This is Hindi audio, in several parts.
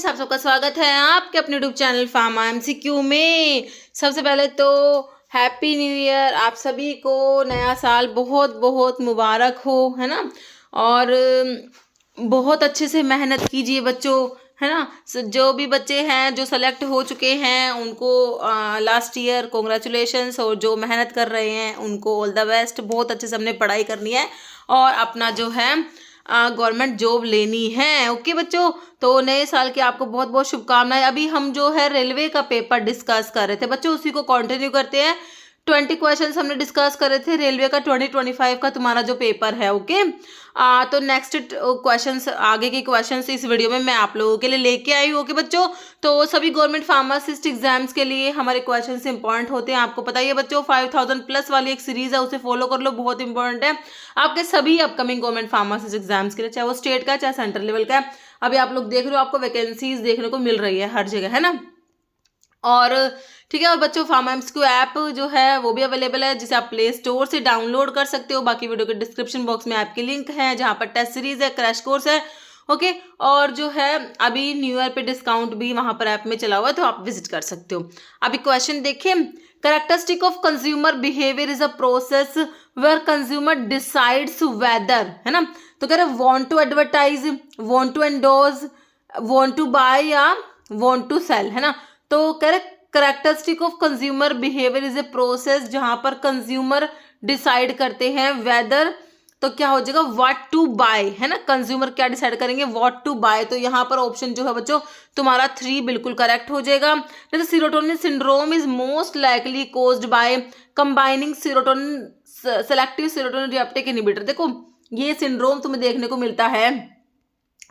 फ्रेंड्स, आप सबका स्वागत है आपके अपने यूट्यूब चैनल फार्मा एमसीक्यू में। सबसे पहले तो हैप्पी न्यू ईयर, आप सभी को नया साल बहुत बहुत मुबारक हो, है ना। और बहुत अच्छे से मेहनत कीजिए बच्चों, है ना। जो भी बच्चे हैं जो सेलेक्ट हो चुके हैं उनको लास्ट ईयर कॉन्ग्रेचुलेशंस, और जो मेहनत कर रहे हैं उनको ऑल द बेस्ट। बहुत अच्छे से हमने पढ़ाई करनी है और अपना जो है गवर्नमेंट जॉब लेनी है। ओके बच्चों, तो नए साल की आपको बहुत बहुत शुभकामनाएं। अभी हम जो है रेलवे का पेपर डिस्कस कर रहे थे बच्चों, उसी को कंटिन्यू करते हैं। 20 क्वेश्चंस हमने डिस्कस करे थे रेलवे का 2025 का तुम्हारा जो पेपर है। ओके, तो नेक्स्ट क्वेश्चंस, आगे के क्वेश्चंस इस वीडियो में मैं आप लोगों के लिए लेके आई हूँ। ओके बच्चों, तो सभी गवर्नमेंट फार्मासिस्ट एग्जाम्स के लिए हमारे क्वेश्चंस इंपॉर्टेंट होते हैं। आपको पता ही है बच्चों, 5000 प्लस वाली एक सीरीज है, उसे फॉलो कर लो, बहुत इंपॉर्टेंट है आपके सभी अपकमिंग गवर्नमेंट फार्मासिस्ट एग्जाम्स के लिए, चाहे वो स्टेट का चाहे सेंट्रल लेवल का है। अभी आप लोग देख रहे हो, आपको वैकेंसीज देखने को मिल रही है हर जगह, है ना। और ठीक है, और बच्चों फार्मा एमसीक्यू ऐप जो है वो भी अवेलेबल है, जिसे आप प्ले स्टोर से डाउनलोड कर सकते हो। बाकी वीडियो के डिस्क्रिप्शन बॉक्स में ऐप की लिंक है, जहाँ पर टेस्ट सीरीज है, क्रैश कोर्स है। ओके, और जो है अभी न्यू ईयर पे डिस्काउंट भी वहाँ पर ऐप में चला हुआ है, तो आप विजिट कर सकते हो। अभी क्वेश्चन देखें, characteristic of consumer behaviour is a process where consumer decides whether, है ना। तो कह रहे want to advertise, want to endorse, want to buy या वॉन्ट टू सेल, है ना। तो कह रहे characteristic of consumer behaviour is a process जहां पर कंज्यूमर डिसाइड करते हैं वेदर, तो क्या हो जाएगा व्हाट टू बाय, है ना। कंज्यूमर क्या डिसाइड करेंगे, व्हाट टू बाय। तो यहाँ पर ऑप्शन जो है बच्चों तुम्हारा 3 बिल्कुल करेक्ट हो जाएगा। जैसे serotonin syndrome is most likely caused by combining serotonin selective serotonin receptor inhibitor. देखो ये सिंड्रोम तुम्हें देखने को मिलता है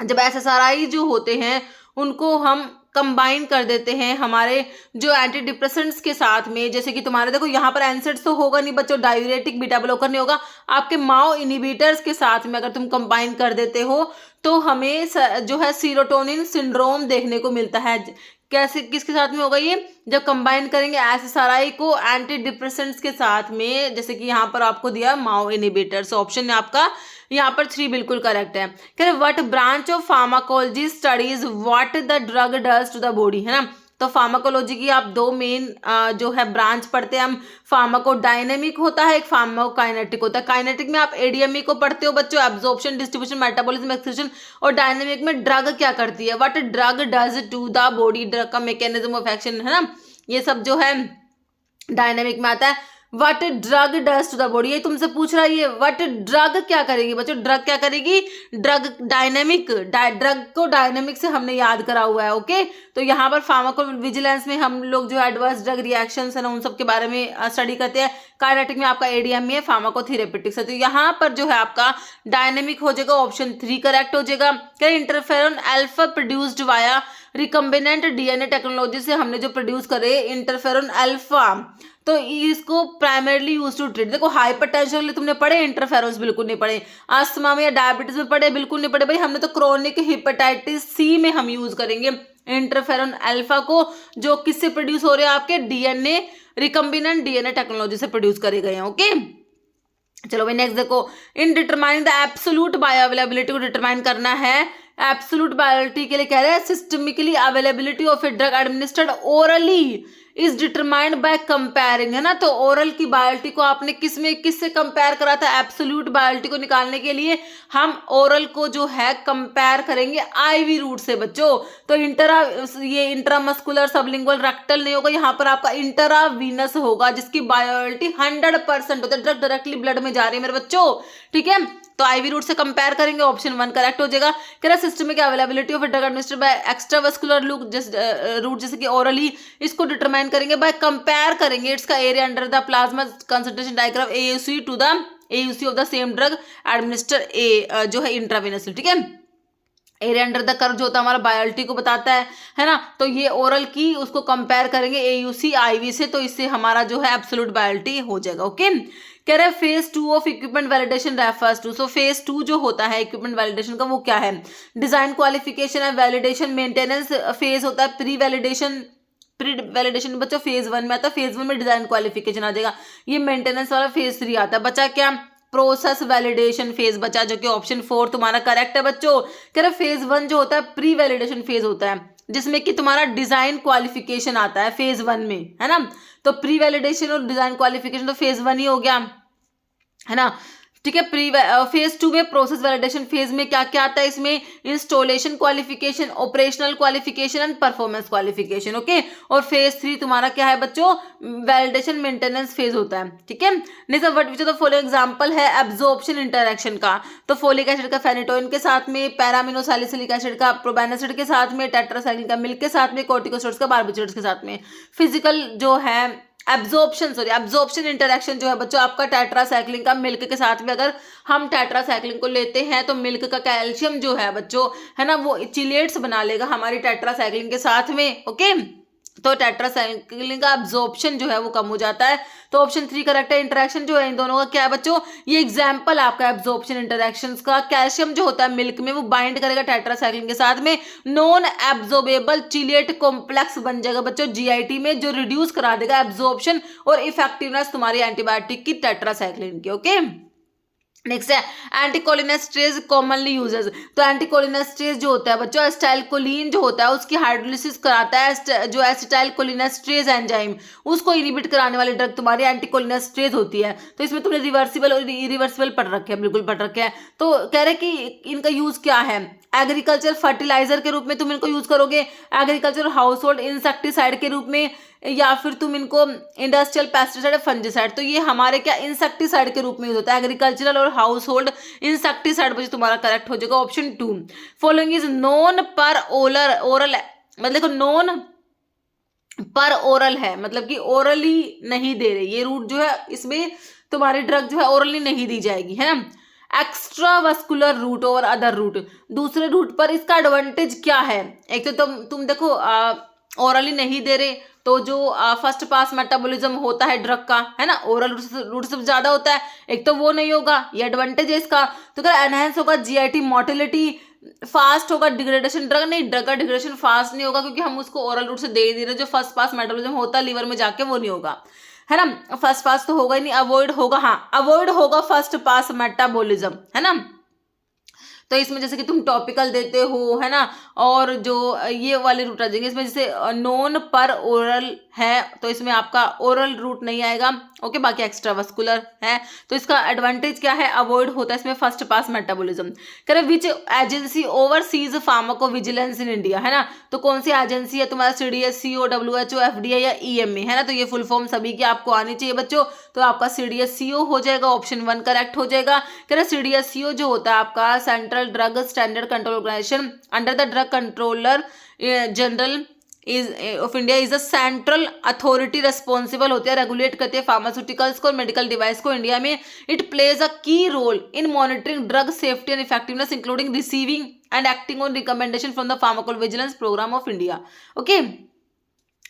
जब एसएसआरआई जो होते हैं उनको हम कंबाइन कर देते हैं हमारे जो एंटी डिप्रेसेंट्स के साथ में। जैसे कि तुम्हारे देखो यहाँ पर एनसेड्स तो होगा नहीं बच्चों, डायूरेटिक बीटा ब्लॉकर नहीं होगा, आपके माओ इनहिबिटर्स के साथ में अगर तुम कंबाइन कर देते हो तो हमें जो है सीरोटोनिन सिंड्रोम देखने को मिलता है। कैसे, किसके साथ में होगा ये, जब कंबाइन करेंगे एसएसआरआई को एंटी डिप्रेसेंट्स के साथ में, जैसे कि यहाँ पर आपको दिया माओ इनहिबिटर्स। ऑप्शन आपका यहाँ पर 3 बिल्कुल करेक्ट है। कह रहे what branch of pharmacology studies what the drug does to the body, है ना। तो फार्माकोलॉजी की आप 2 मेन जो है ब्रांच पढ़ते हैं हम। फार्माकोडायनेमिक होता है, एक फार्माकोकाइनेटिक होता है। काइनेटिक में आप एडीएमई को पढ़ते हो बच्चों, एब्जॉर्प्शन, डिस्ट्रीब्यूशन, मेटाबॉलिज्म, एक्सक्रीशन। और डायनेमिक में ड्रग क्या करती है, what drug does to the body, drug का मैकेनिज्म ऑफ एक्शन, है ना। ये सब जो है डायनेमिक में आता है। What drug does to the body, ये तुमसे पूछ रहा है, ये व्हाट ड्रग क्या करेगी बच्चों, ड्रग क्या करेगी, ड्रग डायनेमिक, ड्रग को डायनेमिक से हमने याद करा हुआ है। ओके, तो यहाँ पर फार्माकोविजिलेंस में हम लोग जो एडवर्स ड्रग रिएक्शंस है ना उन सब के बारे में स्टडी करते हैं। काइनेटिक में आपका एडीएमई है, फार्माकोथेरेपेटिक्स है। तो यहाँ पर जो है आपका डायनेमिक हो जाएगा, ऑप्शन 3 करेक्ट हो जाएगा। क्या interferon alpha produced via recombinant DNA technology से हमने जो प्रोड्यूस करे इंटरफेरॉन अल्फा, तो इसको प्राइमरली यूज टू ट्रीट। देखो हाइपरटेंशन के लिए तुमने पढ़े इंटरफेरोन्स, बिल्कुल नहीं पढ़े। अस्थमा में या डायबिटीज में पढ़े, बिल्कुल नहीं पढ़े भाई। हमने तो क्रोनिक हिपेटाइटिस सी में हम यूज करेंगे इंटरफेरॉन अल्फा को, जो किससे प्रोड्यूस हो रहे हैं, आपके डीएनए रिकम्बिनेंट डीएनए टेक्नोलॉजी से प्रोड्यूस करे गए हैं। ओके, चलो भाई नेक्स्ट देखो, in determining the absolute bioavailability को डिटरमाइन करना है। एब्सोल्यूट बायोअवेलेबिलिटी के लिए कह रहे हैं systemically availability of a drug administered orally is determined by comparing, है ना। तो ओरल की बायोअवेलेबिलिटी को आपने किससे कंपेयर करा था, एब्सोल्यूट बायोअवेलेबिलिटी को निकालने के लिए हम ओरल को जो है कंपेयर करेंगे आईवी रूट से बच्चों। तो ये इंट्रामस्कुलर सबलिंगुअल रेक्टल नहीं होगा, यहाँ पर आपका इंट्रावीनस होगा, जिसकी बायोअवेलेबिलिटी 100% होता है। ड्रग डायरेक्टली ब्लड में जा रही है मेरे बच्चों, ठीक है। तो आईवी रूट से कंपेयर करेंगे, ऑप्शन 1 करेक्ट हो जाएगा। कह रहा systemic availability of drug administered by extravascular route जैसे कि ओरली, इसको डिटरमाइन करेंगे बाय कंपेयर करेंगे इट्स का area under the plasma concentration diagram AUC to the AUC of the same drug administer a जो है इंट्रावेनसली, ठीक है। एरिया अंडर द कर्व जो होता है हमारा बायोअवेलेबिलिटी को बताता है ना। तो ये ओरल की उसको कंपेयर करेंगे एयूसी आईवी से, तो इससे हमारा जो है एब्सोल्यूट बायोअवेलेबिलिटी हो जाएगा। ओके, कह रहे हैं phase 2 of equipment validation refers to. So phase 2 जो होता है इक्विपमेंट वैलिडेशन का वो क्या है, डिजाइन क्वालिफिकेशन है, वैलिडेशन मेंटेनेंस फेज होता है, प्री वैलिडेशन बच्चों फेज 1 में आता है, फेज 1 में डिजाइन क्वालिफिकेशन आ जाएगा, ये मेंटेनेंस वाला फेज 3 आता है। बचा क्या, प्रोसेस वैलिडेशन फेज बचा, जो कि ऑप्शन 4 तुम्हारा करेक्ट है बच्चों। कह रहे फेज 1 जो होता है प्री वैलिडेशन फेज होता है, जिसमें कि तुम्हारा डिजाइन क्वालिफिकेशन आता है फेज 1 में, है ना। तो प्री वैलिडेशन और डिजाइन क्वालिफिकेशन तो फेज 1 ही हो गया, है ना। ठीक है, फेज 2 में प्रोसेस वैलिडेशन फेज में क्या क्या आता है, इसमें installation qualification, operational qualification and performance qualification. Okay, और फेज 3 तुम्हारा क्या है बच्चों, वैलिडेशन मेंटेनेंस फेज होता है। ठीक है, next what which the following example है एब्जॉर्प्शन इंटरैक्शन का। तो फोलिक एसिड का फेनिटोइन के साथ में, पैरामिनोसैलिसिलिक एसिड का प्रोबेनासिड के साथ में, टेट्रासाइक्लिन का मिल्क के साथ में, कॉर्टिकोस्टेरॉइड्स का बारबिटूरेट्स के साथ में। फिजिकल जो है एब्जॉर्प्शन इंटरैक्शन जो है बच्चों आपका टेट्रासाइक्लिन का मिल्क के साथ में, अगर हम टेट्रासाइक्लिन को लेते हैं तो मिल्क का कैल्शियम जो है बच्चों, है ना, वो चिलेट्स बना लेगा हमारी टेट्रासाइक्लिन के साथ में। ओके, तो टेट्रासाइक्लिन का एब्जॉर्प्शन जो है वो कम हो जाता है। तो ऑप्शन 3 करेक्ट है। इंटरेक्शन जो है इन दोनों का क्या है बच्चों, ये एग्जांपल आपका एब्जॉर्प्शन इंटरेक्शंस का। कैल्शियम जो होता है मिल्क में वो बाइंड करेगा टेट्रासाइक्लिन के साथ में, नॉन एब्जॉर्बेबल चिलेट कॉम्प्लेक्स बन जाएगा बच्चों जीआईटी में, जो रिड्यूस करा देगा एब्जॉर्प्शन और इफेक्टिवनेस तुम्हारी एंटीबायोटिक की टेट्रासाइक्लिन की। ओके, नेक्स्ट है एंटीकोलिनेस्ट्रेज कॉमनली यूजेस। तो एंटीकोलिनेस्ट्रेज जो होता है बच्चों एसिटाइलकोलिन जो होता है उसकी हाइड्रोलिसिस कराता है, जो एसिटाइलकोलिनेस्ट्रेज एंजाइम उसको इनिबिट कराने वाली ड्रग तुम्हारी एंटीकोलिनेस्ट्रेज होती है। तो इसमें तुमने रिवर्सिबल और इरिवर्सिबल पढ़ रखे हैं, बिल्कुल पढ़ रखे हैं। तो कह रहे कि इनका यूज क्या है, एग्रीकल्चर फर्टिलाइजर के रूप में तुम इनको यूज करोगे, एग्रीकल्चर हाउस होल्ड इंसेक्टिसाइड के रूप में, या फिर तुम इनको इंडस्ट्रियल पेस्टिसाइड फंजिसाइड। तो ये हमारे क्या इंसेक्टिसाइड के रूप में यूज होता है, एग्रीकल्चरल और हाउस होल्ड इंसेक्टिसाइड बच्चों तुम्हारा करेक्ट हो जाएगा ऑप्शन 2। फॉलोइंग इज नॉन पर ओरल, मतलब देखो नॉन पर ओरल है, मतलब कि ओरली नहीं दे रहे, ये रूट जो है इसमें तुम्हारी ड्रग जो है ओरली नहीं दी जाएगी, है ना। एक्स्ट्रा वस्कुलर रूट और अदर रूट, दूसरे रूट पर इसका एडवांटेज क्या है, एक तो तुम देखो ओरली नहीं दे रहे तो जो फर्स्ट पास मेटाबॉलिज्म होता है ड्रग का, है ना, ओरल रूट से ज्यादा होता है, एक तो वो नहीं होगा, ये एडवांटेज है इसका। तो अगर एनहेंस होगा जीआईटी, मोटिलिटी फास्ट होगा, डिग्रेडेशन ड्रग का डिग्रेडेशन फास्ट नहीं होगा क्योंकि हम उसको ओरल रूट से दे रहे, जो फर्स्ट पास मेटाबॉलिज्म होता है लीवर में जाके वो नहीं होगा, है ना। फर्स्ट पास तो होगा ही नहीं, अवॉइड होगा, हाँ अवॉइड होगा फर्स्ट पास मेटाबॉलिज्म, है ना। तो इसमें जैसे कि तुम टॉपिकल देते हो, है ना, और जो ये वाले रूट आ जाएंगे इसमें, जैसे नॉन पर ओरल है तो इसमें आपका ओरल रूट नहीं आएगा। ओके, बाकी एक्स्ट्रा वस्कुलर है तो इसका एडवांटेज क्या है, अवॉइड होता है इसमें फर्स्ट पास मेटाबॉलिज्म। करें which agency overseas pharmacovigilance in India, है ना। तो कौन सी एजेंसी है तुम्हारा, CDSCO, WHO, FDA या EMA, है ना। तो ये फुल फॉर्म सभी की आपको आनी चाहिए बच्चों। तो आपका CDSCO हो जाएगा, ऑप्शन 1 करेक्ट हो जाएगा। करें CDSCO जो होता है आपका central drug standard control organisation under the drug controller general of India is a central authority responsible होती है, रेगुलेट करती है फार्मास्यूटिकल्स को और मेडिकल डिवाइस को इंडिया में। It plays a key role in monitoring drug safety and effectiveness including receiving and acting on recommendation from the pharmacovigilance programme of India. Okay,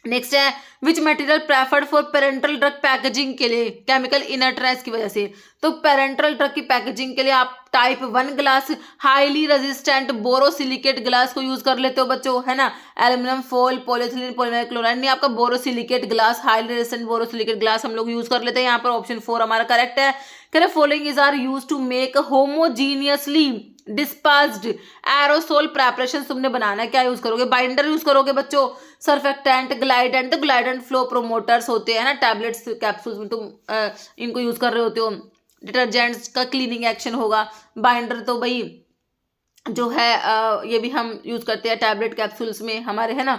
next है which material preferred for parenteral drug packaging के लिए, केमिकल इनर्टनेस की वजह से। तो पेरेंटल ड्रग की पैकेजिंग के लिए आप type 1 glass highly resistant borosilicate glass को यूज कर लेते हो बच्चों, है ना। Aluminium foil, polythene, polymer chloride, नहीं आपका borosilicate glass, highly resistant borosilicate glass हम लोग यूज कर लेते हैं। यहाँ पर ऑप्शन 4 हमारा करेक्ट है। करें following is are use to make homogeneously dispersed aerosol preparation तुमने बनाना है, क्या यूज करोगे, बाइंडर यूज करोगे बच्चों, सर्फेक्टेंट, ग्लाइडेंट। तो ग्लाइडेंट फ्लो प्रोमोटर्स होते हैं ना, टैबलेट्स कैप्सूल्स में तुम इनको यूज कर रहे होते हो। डिटर्जेंट्स का क्लीनिंग एक्शन होगा, बाइंडर तो भाई जो है ये भी हम यूज करते हैं टैबलेट कैप्सूल्स में हमारे, है ना।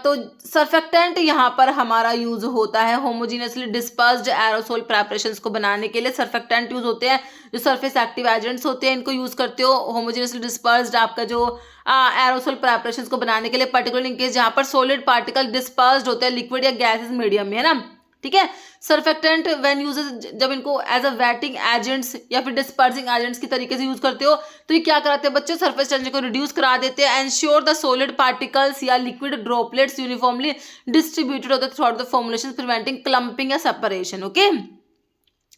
तो सर्फेक्टेंट यहाँ पर हमारा यूज होता है होमोजीनियसली डिस्पर्स्ड एरोसोल प्रेपरेशंस को बनाने के लिए सर्फेक्टेंट यूज होते हैं, जो सरफेस एक्टिव एजेंट्स होते हैं इनको यूज करते हो होमोजीनियसली डिस्पर्स्ड आपका जो एरोसोल प्रेपरेशंस को बनाने के लिए, पर्टिकुलर इन केस जहाँ पर सॉलिड पार्टिकल डिस्पर्स्ड होते हैं लिक्विड या गैसेस मीडियम में, है ना। ठीक है, सर्फेक्टेंट व्हेन यूजेस जब इनको एज अ वेटिंग एजेंट्स या फिर डिस्पर्सिंग एजेंट्स की तरीके से यूज करते हो तो ये क्या कराते हैं बच्चों, सरफेस टेंशन को रिड्यूस करा देते हैं, एंश्योर द सॉलिड पार्टिकल्स या लिक्विड ड्रॉपलेट्स यूनिफॉर्मली डिस्ट्रीब्यूटेड होते हैं through out the formulation, preventing clumping या सेपरेशन। ओके,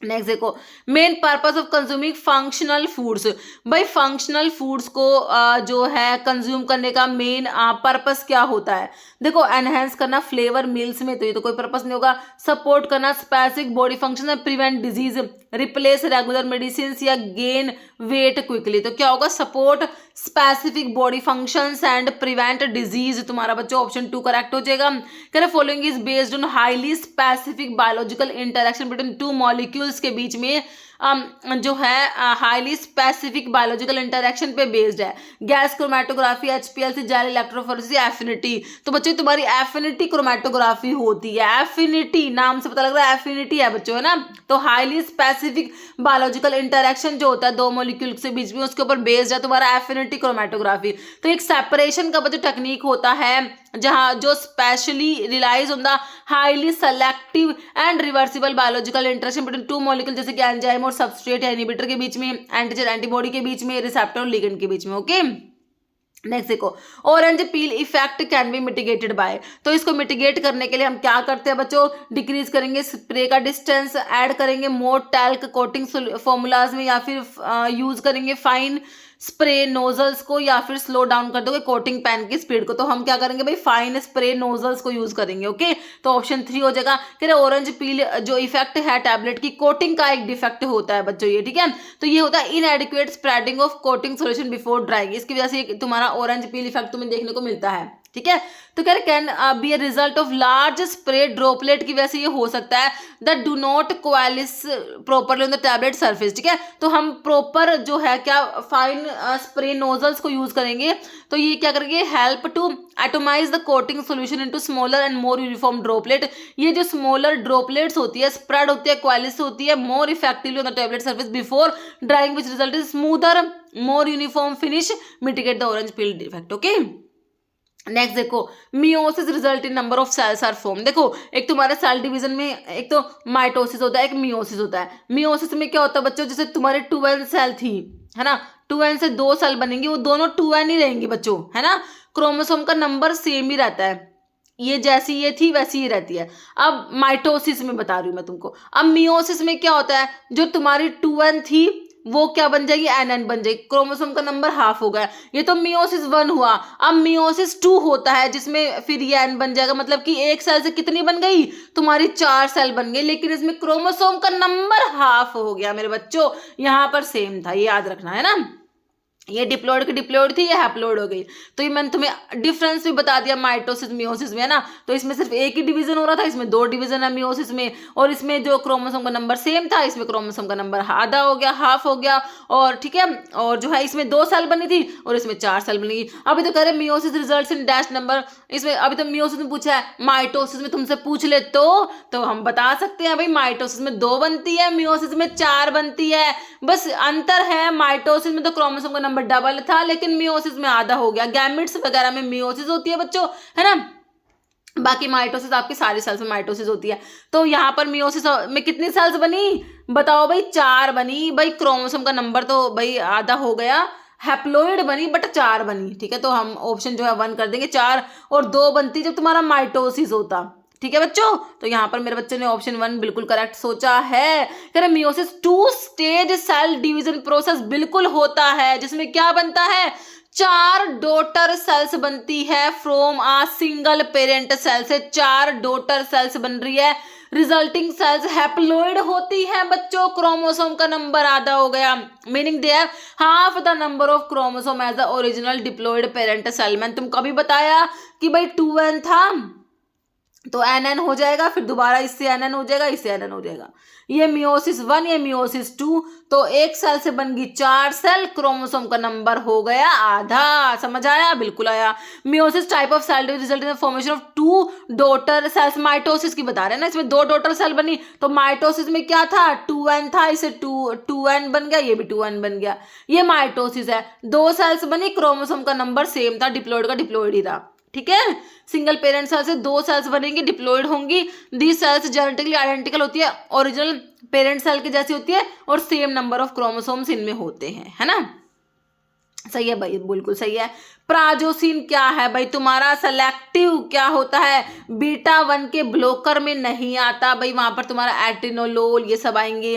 नेक्स्ट देखो, main purpose of consuming functional foods. भाई फंक्शनल फूड्स को जो है कंज्यूम करने का मेन पर्पस क्या होता है? देखो, एनहेंस करना फ्लेवर मील्स में, तो ये तो कोई पर्पस नहीं होगा। सपोर्ट करना specific body function and prevent disease, replace regular medicine या गेन वेट क्विकली। तो क्या होगा? Support specific body functions and prevent disease. तुम्हारा बच्चों ऑप्शन 2 करेक्ट हो जाएगा। कह रहे following is based on highly specific biological interaction between two molecules के बीच में जो है हाईली स्पेसिफिक बायोलॉजिकल इंटरेक्शन पे बेस्ड है। Gas chromatography, HPLC, gel electrophoresis, affinity. तो बच्चों तुम्हारी एफिनिटी क्रोमेटोग्राफी होती है। एफिनिटी नाम से पता लग रहा है एफिनिटी है बच्चों, है ना। तो हाईली स्पेसिफिक बायोलॉजिकल इंटरेक्शन जो होता है दो मॉलिक्यूल के बीच में, उसके ऊपर बेस्ड है तुम्हारा एफिनिटी क्रोमेटोग्राफी। तो एक सेपरेशन का बच्चों टेक्निक होता है जहाँ जो specially relies on the highly selective and reversible biological interaction between two molecule, जैसे कि एंजाइम और सबस्ट्रेट या इनहिबिटर के बीच में, एंटीजन एंटीबॉडी के बीच में, रिसेप्टर और लिगेंड के बीच में। ओके, नेक्स्ट देखो, orange peel effect can be mitigated by. तो इसको मिटिगेट करने के लिए हम क्या करते हैं बच्चों? डिक्रीज करेंगे स्प्रे का डिस्टेंस, ऐड करेंगे मोर टैल्क कोटिंग फॉर्मूलाज में, या फिर यूज करेंगे फाइन स्प्रे नोजल्स को, या फिर स्लो डाउन कर दोगे कोटिंग पैन की स्पीड को। तो हम क्या करेंगे भाई? फाइन स्प्रे नोजल्स को यूज करेंगे। ओके, तो ऑप्शन 3 हो जाएगा। कह रहे ऑरेंज पील जो इफेक्ट है टैबलेट की कोटिंग का एक डिफेक्ट होता है बच्चों ये, ठीक है। तो ये होता है इनएडिक्वेट spreading of coating solution before drawing. इसकी वजह से तुम्हारा ऑरेंज पील इफेक्ट तुम्हें देखने को मिलता है, ठीक है। तो कह रहे can be a result of large spray droplet की वजह से ये हो सकता है that do not coalesce properly on the tablet surface, ठीक है। तो हम प्रॉपर जो है क्या फाइन स्प्रे नोजल्स को यूज करेंगे, तो ये क्या करेंगे? Help to atomise the coating solution into smaller and more uniform droplet. ये जो स्मॉलर ड्रॉपलेट्स होती है, स्प्रेड होती है, कोएलिस होती है more effectively on the tablet surface before drying, which result is smoother more uniform finish, mitigate the orange peel defect. Okay, next देखो, meiosis result in number of cells are form. देखो एक तुम्हारे सेल डिवीजन में एक तो माइटोसिस होता है, एक मियोसिस होता है। मियोसिस में क्या होता है बच्चों? जैसे तुम्हारे 2n सेल थी, है ना, 2n से 2 सेल बनेंगी, वो दोनों 2n ही रहेंगी बच्चों, है ना। क्रोमोसोम का नंबर सेम ही रहता है, ये जैसी ये थी वैसी ही रहती है। अब माइटोसिस में बता रही हूँ मैं तुमको। अब मियोसिस में क्या होता है? जो तुम्हारी 2n थी वो क्या बन जाएगी? nn बन जाएगी, क्रोमोसोम का नंबर हाफ हो गया। ये तो मियोसिस 1 हुआ। अब मियोसिस 2 होता है जिसमें फिर ये n बन जाएगा, मतलब कि एक सेल से कितनी बन गई? तुम्हारी 4 सेल बन गई, लेकिन इसमें क्रोमोसोम का नंबर हाफ हो गया मेरे बच्चों। यहाँ पर सेम था, ये याद रखना है ना। ये डिप्लॉइड की डिप्लॉइड थी, ये हैप्लॉइड हो गई। तो ये मैंने तुम्हें डिफरेंस भी बता दिया माइटोसिस मियोसिस में, है ना। तो इसमें सिर्फ एक ही डिवीजन हो रहा था, इसमें 2 डिवीजन है मियोसिस में। और इसमें जो क्रोमोसोम का नंबर सेम था, इसमें क्रोमोसोम का नंबर आधा हो गया, हाफ हो गया। और ठीक है, और जो है इसमें 2 सेल बनी थी और इसमें 4 सेल बनी। अभी तो कह रहे meiosis result in dash number. इसमें अभी तो मियोसिस में पूछा है, माइटोसिस में तुमसे पूछ ले तो हम बता सकते हैं भाई माइटोसिस में 2 बनती है, मियोसिस में 4 बनती है। बस अंतर है, माइटोसिस में तो क्रोमोसोम का नंबर डबल था, लेकिन मियोसिस में आधा हो गया। गैमेट्स वगैरह में मियोसिस होती है बच्चों, है ना। बाकी माइटोसिस आपकी सारी सेल्स में माइटोसिस होती है। तो यहाँ पर मियोसिस में कितनी सेल्स बनी बताओ भाई? 4 बनी। भाई क्रोमोसोम का नंबर तो भाई आधा हो गया, हैप्लॉइड बनी बट 4 बनी, ठीक है। तो हम ऑप्शन जो है 1 कर देंगे। 4 और 2 बनती जब तुम्हारा माइटोसिस होता, ठीक है बच्चों। तो यहाँ पर मेरे बच्चों ने ऑप्शन 1 बिल्कुल करेक्ट सोचा है। कह रहे meiosis 2 stage cell division process बिल्कुल होता है, जिसमें क्या बनता है? 4 डॉटर सेल्स बनती है from a single parent cell से। 4 डॉटर सेल्स बन रही है, रिजल्टिंग सेल्स हैप्लॉइड होती है बच्चों। क्रोमोसोम का नंबर आधा हो गया, meaning they have half the number of chromosome as the original diploid parent cell. मैंने तुमको अभी बताया कि भाई 2n था तो nn हो जाएगा, फिर दोबारा इससे nn हो जाएगा, इससे nn हो जाएगा। ये मियोसिस 1, ये मियोसिस 2। तो एक सेल से बन गई 4 सेल, क्रोमोसोम का नंबर हो गया आधा। समझ आया? बिल्कुल आया। Meiosis type of cell result in the formation of 2 daughter cells. Mitosis की बता रहे हैं ना, इसमें 2 डॉटर सेल बनी। तो माइटोसिस में क्या था? 2n था, इसे 2n बन गया, ये भी 2n बन गया। ये माइटोसिस है, 2 सेल्स बनी, क्रोमोसोम का नंबर सेम था, डिप्लॉइड का डिप्लॉइड ही था, ठीक है। सिंगल पेरेंट सेल से 2 सेल्स बनेंगी, डिप्लॉइड होंगी। दी सेल्स जेनेटिकली आइडेंटिकल होती है, ओरिजिनल पेरेंट सेल की जैसी होती है, और सेम नंबर ऑफ क्रोमोसोम्स इनमें होते हैं, है ना। सही है भाई, बिल्कुल सही है। प्राजोसिन क्या है भाई तुम्हारा? सेलेक्टिव क्या होता है? बीटा 1 के ब्लॉकर में नहीं आता भाई, वहां पर तुम्हारा एटिनोलोल ये सब आएंगे।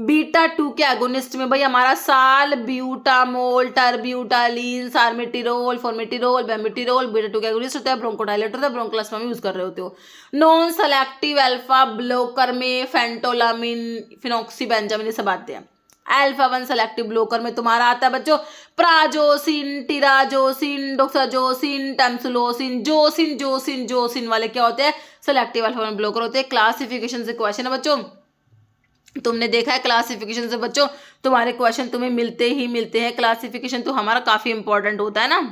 बीटा 2 के एगोनिस्ट में भाई हमारा साल ब्यूटामोल, टर्ब्यूटालीन, सार्मेटिरोल, फॉर्मेटिरोल, बेमिटिरोल। बीटा 2 के एगोनिस्ट होता है, ब्रोंकोडायलेटर होता है, ब्रोंकोप्लाज्मा में यूज कर रहे होते हो। नॉन सेलेक्टिव अल्फा ब्लॉकर में फेंटोलामिन, फिनॉक्सीबेंजामिन ये सब आते हैं। अल्फा 1 सेलेक्टिव ब्लॉकर में तुम्हारा आता है बच्चों प्राजोसिन, टिराजोसिन, डोक्साजोसिन, टैमसुलोसिन, जोसिन जोसिन जोसिन वाले क्या होते हैं? सेलेक्टिव अल्फा 1 ब्लॉकर होते हैं। क्लासिफिकेशन से क्वेश्चन है बच्चों, तुमने देखा है क्लासिफिकेशन से बच्चों तुम्हारे क्वेश्चन तुम्हें मिलते ही मिलते हैं। क्लासिफिकेशन तो हमारा काफी इंपॉर्टेंट होता है ना।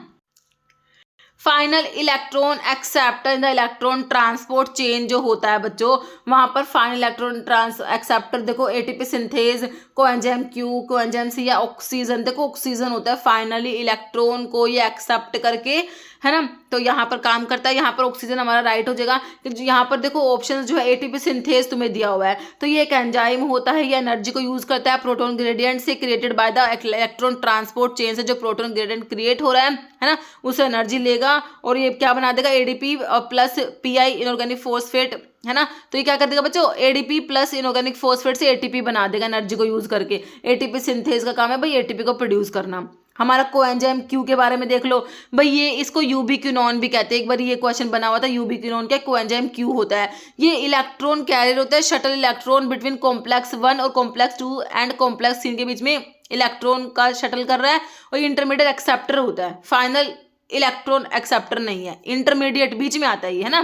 Final electron acceptor in the electron transport chain जो होता है बच्चों, वहां पर फाइनल इलेक्ट्रॉन ट्रांस एक्सेप्टर देखो ATP synthase, coenzyme Q, coenzyme C या ऑक्सीजन। देखो ऑक्सीजन होता है फाइनली इलेक्ट्रॉन को ये एक्सेप्ट करके, है ना, तो यहाँ पर काम करता है। यहाँ पर ऑक्सीजन हमारा राइट हो जाएगा। यहाँ पर देखो ऑप्शन जो है एटीपी सिंथेज तुम्हें दिया हुआ है, तो ये एक एंजाइम होता है, ये एनर्जी को यूज करता है प्रोटॉन ग्रेडियंट से created by the electron transport chain से। जो प्रोटॉन ग्रेडियंट क्रिएट हो रहा है ना, उसे एनर्जी लेगा और ये क्या बना देगा? ADP plus pi inorganic phosphate, है ना। तो ये क्या कर देगा बच्चों? एडीपी प्लस इनऑर्गेनिक फॉस्फेट से एटीपी बना देगा एनर्जी को यूज करके। एटीपी सिंथेज का काम है भाई एटीपी को प्रोड्यूस करना। हमारा कोएंजाइम क्यू के बारे में देख लो भाई, ये इसको यूबिक्विनोन भी कहते हैं। एक बार ये क्वेश्चन बना हुआ था, यूबिक्विनोन क्या कोएंजाइम क्यू होता है? ये इलेक्ट्रॉन कैरियर होता है, शटल इलेक्ट्रॉन बिटवीन कॉम्प्लेक्स 1 और कॉम्प्लेक्स 2 एंड कॉम्प्लेक्स 3 के बीच में इलेक्ट्रॉन का शटल कर रहा है। और इंटरमीडिएट एक्सेप्टर होता है, फाइनल इलेक्ट्रॉन एक्सेप्टर नहीं है, इंटरमीडिएट बीच में आता है ये, है ना।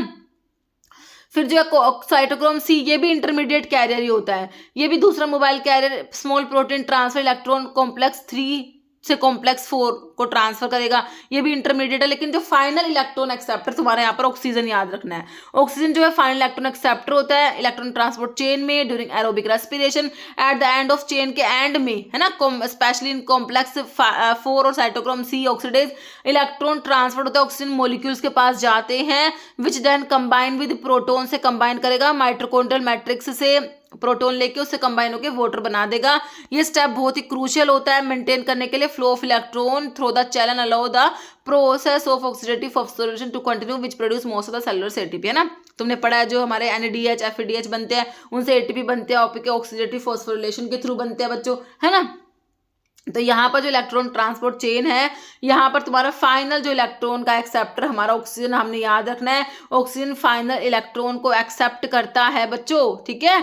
फिर जो है साइटोक्रोम सी, ये भी इंटरमीडिएट कैरियर ही होता है। ये भी दूसरा mobile carrier small protein transfer electron complex 3 से कॉम्प्लेक्स 4 को ट्रांसफर करेगा, ये भी इंटरमीडिएट है। लेकिन जो फाइनल इलेक्ट्रॉन एक्सेप्टर तुम्हारे यहाँ पर ऑक्सीजन याद रखना है। ऑक्सीजन जो है फाइनल इलेक्ट्रॉन एक्सेप्टर होता है इलेक्ट्रॉन ट्रांसपोर्ट चेन में during aerobic respiration, at the end of chain के एंड में, है ना, स्पेशली इन कॉम्प्लेक्स 4 और cytochrome C oxidase electron transfer होता है, ऑक्सीजन मॉलिक्यूल्स के पास जाते हैं, which then combine with proton से कंबाइन करेगा माइटोकॉन्ड्रियल मैट्रिक्स से, प्रोटोन लेके उससे कंबाइन होकर वाटर बना देगा। ये स्टेप बहुत ही क्रूशियल होता है मेंटेन करने के लिए flow of electron through the channel allow the process of oxidative phosphorylation to continue which produce most of the cellular ATP, है ना। तुमने पढ़ा है जो हमारे एनएडीएच एफईडीएच बनते हैं उनसे एटीपी बनते हैं ऑक्सीडेटिव फॉस्फोरिलेशन के थ्रू बनते हैं बच्चों, है ना। तो यहाँ पर जो इलेक्ट्रॉन ट्रांसपोर्ट चेन है, यहाँ पर तुम्हारा फाइनल जो इलेक्ट्रॉन का एक्सेप्टर हमारा ऑक्सीजन, हमने याद रखना है ऑक्सीजन फाइनल इलेक्ट्रॉन को एक्सेप्ट करता है बच्चों, ठीक है।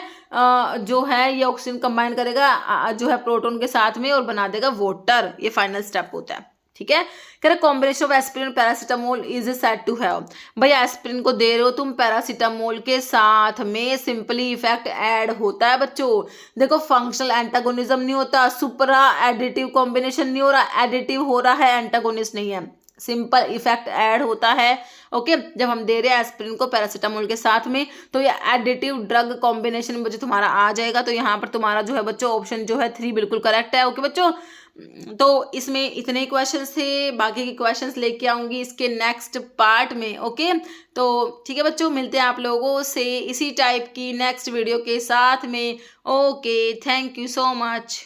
जो है ये ऑक्सीजन कंबाइन करेगा जो है प्रोटॉन के साथ में और बना देगा वाटर, ये फाइनल स्टेप होता है, ठीक है। कह रहे कॉम्बिनेशन ऑफ एस्पिरिन और paracetamol is said to have, भाई एस्पिरिन को दे रहे हो तुम, पैरासीटामोल के साथ में सिंपली इफेक्ट ऐड होता है बच्चों। देखो फंक्शनल एंटागोनिज्म नहीं होता, सुपरा एडिटिव कॉम्बिनेशन नहीं हो रहा, एडिटिव हो रहा है, एंटागोनिस्ट नहीं है, सिंपल इफेक्ट ऐड होता है। ओके जब हम दे रहे हैं एस्पिरिन को पैरासीटामोल के साथ में, तो ये एडिटिव ड्रग कॉम्बिनेशन में बच्चों तुम्हारा आ जाएगा। तो यहाँ पर तुम्हारा जो है बच्चों ऑप्शन जो है 3 बिल्कुल करेक्ट है। ओके बच्चों, तो इसमें इतने क्वेश्चंस थे, बाकी के क्वेश्चंस लेके आऊंगी इसके नेक्स्ट पार्ट में। ओके तो ठीक है बच्चों, मिलते हैं आप लोगों से इसी टाइप की नेक्स्ट वीडियो के साथ में। Okay thank you so much.